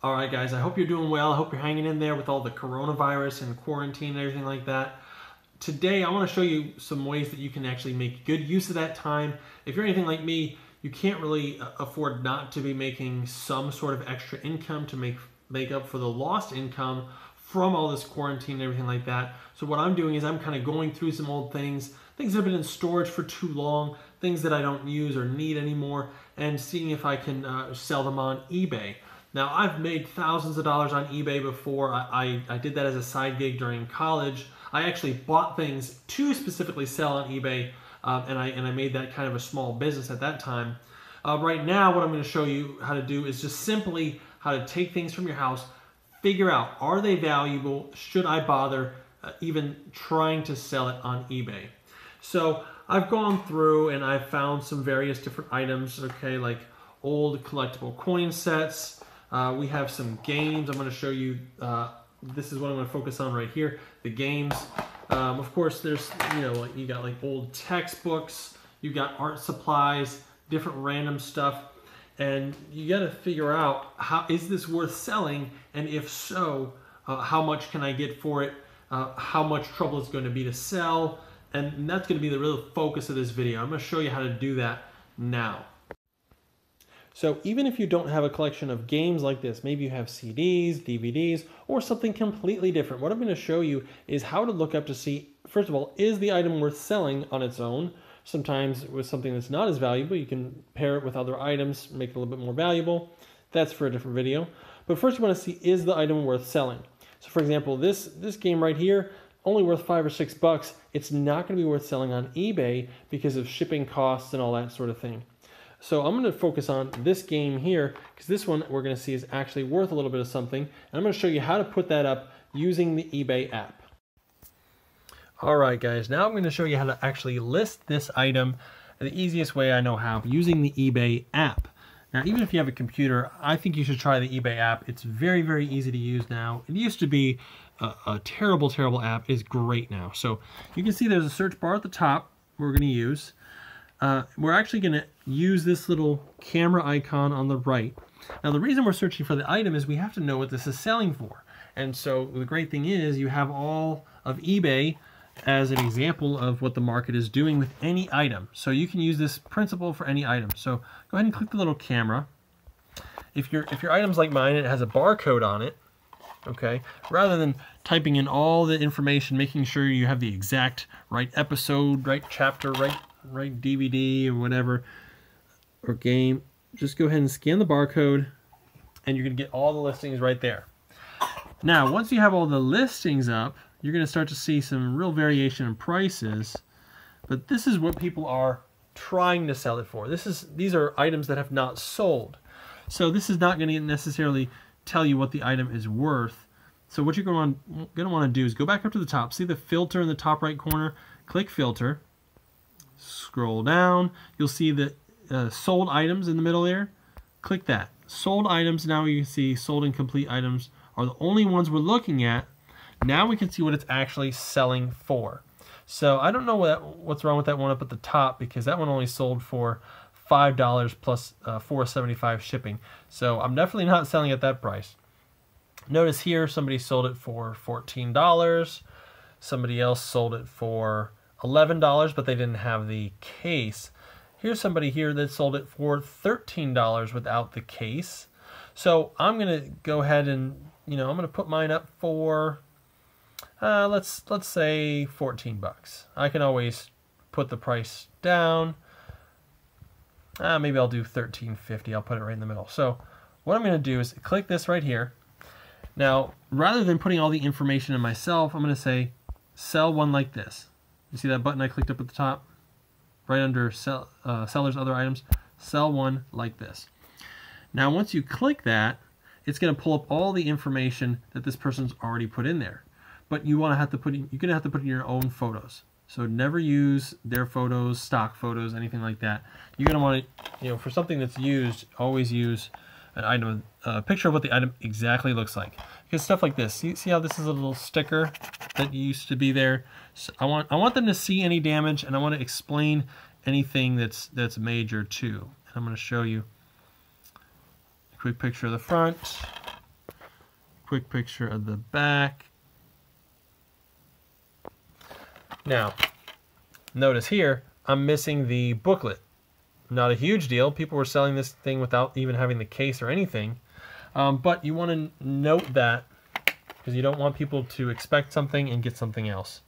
All right, guys, I hope you're doing well. I hope you're hanging in there with all the coronavirus and quarantine and everything like that. Today, I want to show you some ways that you can actually make good use of that time. If you're anything like me, you can't really afford not to be making some sort of extra income to make up for the lost income from all this quarantine and everything like that. So what I'm doing is I'm kind of going through some old things that have been in storage for too long, things that I don't use or need anymore, and seeing if I can sell them on eBay. Now, I've made thousands of dollars on eBay before. I did that as a side gig during college. I actually bought things to specifically sell on eBay, and I made that kind of a small business at that time. Right now, what I'm going to show you how to do is just simply how to take things from your house, figure out, are they valuable? Should I bother even trying to sell it on eBay? So I've gone through and I've found some various different items, okay, like old collectible coin sets. We have some games. I'm going to show you, this is what I'm going to focus on right here, the games. Of course, there's, like you got like old textbooks, you got art supplies, different random stuff, and you got to figure out, how is this worth selling, and if so, how much can I get for it, how much trouble it's going to be to sell, and that's going to be the real focus of this video. I'm going to show you how to do that now. So even if you don't have a collection of games like this, maybe you have CDs, DVDs, or something completely different, what I'm going to show you is how to look up to see, first of all, is the item worth selling on its own? Sometimes with something that's not as valuable, you can pair it with other items, make it a little bit more valuable. That's for a different video. But first you want to see, is the item worth selling? So for example, this game right here, only worth $5 or $6. It's not going to be worth selling on eBay because of shipping costs and all that sort of thing. So I'm going to focus on this game here, because this one we're going to see is actually worth a little bit of something. And I'm going to show you how to put that up using the eBay app. All right, guys, now I'm going to show you how to actually list this item the easiest way I know how, using the eBay app. Now, even if you have a computer, I think you should try the eBay app. It's very, very easy to use now. It used to be a terrible, terrible app. It's great now. So you can see there's a search bar at the top we're going to use. We're actually going to use this little camera icon on the right. Now, the reason we're searching for the item is we have to know what this is selling for. And so the great thing is you have all of eBay as an example of what the market is doing with any item. So you can use this principle for any item. So go ahead and click the little camera. If your item's like mine, it has a barcode on it, okay? Rather than typing in all the information, making sure you have the exact right episode, right chapter, right DVD or whatever, or game, just go ahead and scan the barcode and you're going to get all the listings right there. Now, once you have all the listings up, you're going to start to see some real variation in prices, but this is what people are trying to sell it for. These are items that have not sold. So this is not going to necessarily tell you what the item is worth. So what you're going to want to do is go back up to the top, see the filter in the top right corner, click filter, scroll down, you'll see the sold items in the middle there. Click that. Sold items, now you can see sold and complete items are the only ones we're looking at. Now we can see what it's actually selling for. So I don't know what's wrong with that one up at the top, because that one only sold for $5 plus $4.75 shipping. So I'm definitely not selling at that price. Notice here somebody sold it for $14. Somebody else sold it for $11, but they didn't have the case. Here's somebody here that sold it for $13 without the case. So I'm going to go ahead and, I'm going to put mine up for, let's say $14. I can always put the price down. Maybe I'll do $13.50. I'll put it right in the middle. So what I'm going to do is click this right here. Now, rather than putting all the information in myself, I'm going to say sell one like this. You see that button I clicked up at the top? Right under seller's other items. Sell one like this. Now, once you click that, it's going to pull up all the information that this person's already put in there. But you're going to have to put in your own photos. So never use their photos, stock photos, anything like that. You're going to want to, for something that's used, always use an item, a picture of what the item exactly looks like. Because stuff like this, see how this is a little sticker that used to be there? So I want them to see any damage, and I want to explain anything that's major too. And I'm going to show you a quick picture of the front. quick picture of the back. Now, notice here, I'm missing the booklet. Not a huge deal. People were selling this thing without even having the case or anything. But you want to note that because you don't want people to expect something and get something else.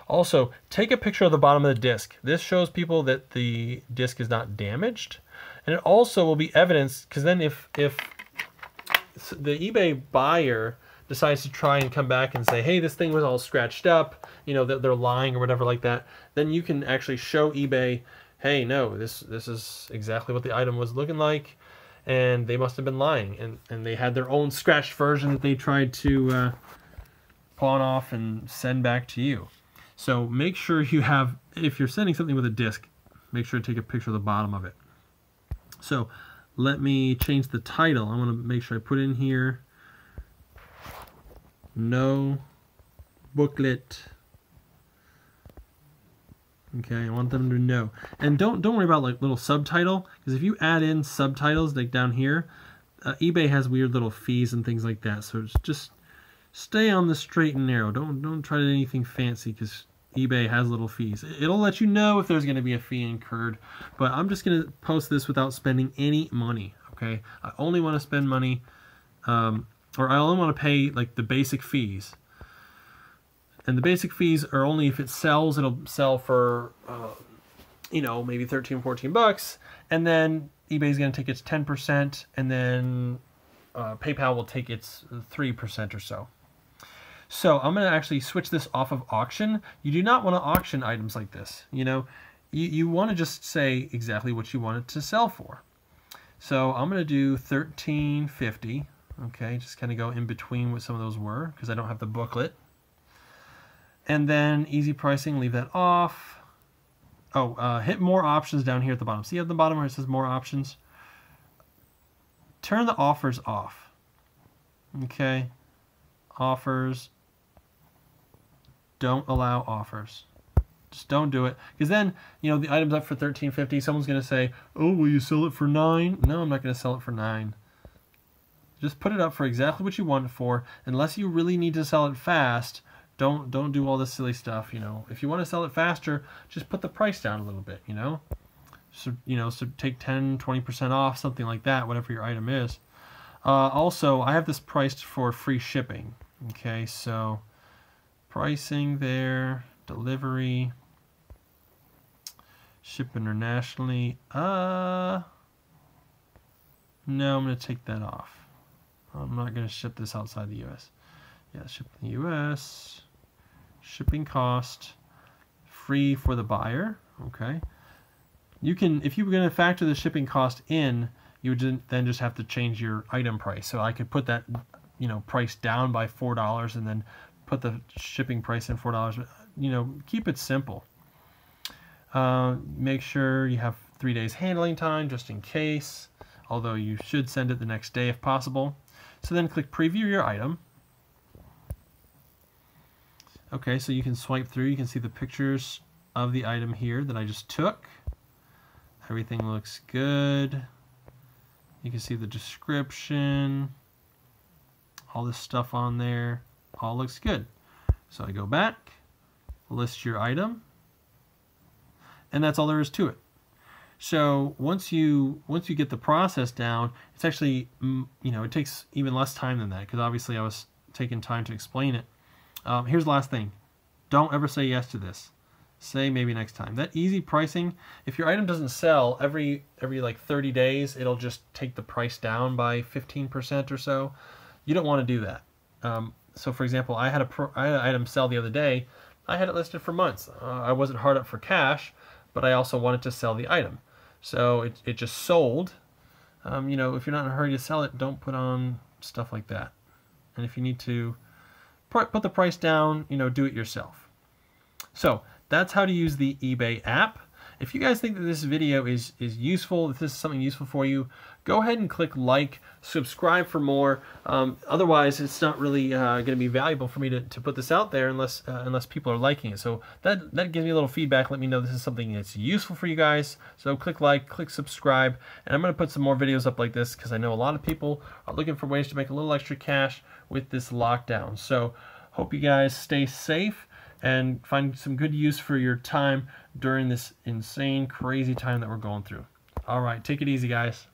Also, take a picture of the bottom of the disc. This shows people that the disc is not damaged. And it also will be evidence, because then if the eBay buyer decides to try and come back and say, hey, this thing was all scratched up, you know, that they're lying or whatever like that, then you can actually show eBay, hey, no, this is exactly what the item was looking like, and they must have been lying, and they had their own scratched version that they tried to pawn off and send back to you. So make sure you have, if you're sending something with a disc, make sure to take a picture of the bottom of it. So let me change the title. I want to make sure I put in here, no booklet. Okay, I want them to know. And don't worry about like little subtitle, because if you add in subtitles like down here, eBay has weird little fees and things like that. So just stay on the straight and narrow. Don't try anything fancy, because eBay has little fees. It'll let you know if there's going to be a fee incurred, but I'm just going to post this without spending any money. Okay, I only want to spend money, or I only want to pay like the basic fees. And the basic fees are only if it sells. It'll sell for, you know, maybe 13, 14 bucks. And then eBay's going to take its 10%, and then PayPal will take its 3% or so. So I'm going to actually switch this off of auction. You do not want to auction items like this. You know, you want to just say exactly what you want it to sell for. So I'm going to do $13.50. Okay, just kind of go in between what some of those were, because I don't have the booklet. And then easy pricing, leave that off. Oh, hit more options down here at the bottom. See at the bottom where it says more options? Turn the offers off. Okay, offers. Don't allow offers. Just don't do it, because then, you know, the item's up for $13.50. Someone's going to say, oh, will you sell it for $9? No, I'm not going to sell it for $9. Just put it up for exactly what you want it for. Unless you really need to sell it fast, don't do all this silly stuff. You know, if you want to sell it faster, just put the price down a little bit, you know. So, you know, so take 10, 20% off, something like that, whatever your item is. Also, I have this priced for free shipping. Okay, so pricing there, delivery, ship internationally. No, I'm going to take that off. I'm not going to ship this outside the U.S. Yeah, ship in the U.S. Shipping cost, free for the buyer. Okay. You can, if you were going to factor the shipping cost in, you would then just have to change your item price. So I could put that, you know, price down by $4 and then put the shipping price in $4. You know, keep it simple. Make sure you have 3 days handling time just in case, although you should send it the next day if possible. So then click preview your item. Okay, so you can swipe through. You can see the pictures of the item here that I just took. Everything looks good. You can see the description, all this stuff on there. All looks good. So I go back, list your item, and that's all there is to it. So once you get the process down, it's actually, you know, it takes even less time than that, because obviously I was taking time to explain it. Here's the last thing. Don't ever say yes to this. Say maybe next time. That easy pricing, if your item doesn't sell every like 30 days, it'll just take the price down by 15% or so. You don't want to do that. So for example, I had an item sell the other day. I had it listed for months. I wasn't hard up for cash, but I also wanted to sell the item. So it just sold. You know, if you're not in a hurry to sell it, don't put on stuff like that. And if you need to put the price down, you know, do it yourself. So that's how to use the eBay app. If you guys think that this video is useful, if this is something useful for you, go ahead and click like, subscribe for more. Otherwise, it's not really going to be valuable for me to put this out there unless people are liking it. So that gives me a little feedback. Let me know this is something that's useful for you guys. So click like, click subscribe, and I'm going to put some more videos up like this because I know a lot of people are looking for ways to make a little extra cash with this lockdown. So hope you guys stay safe and find some good use for your time during this insane, crazy time that we're going through. All right, take it easy, guys.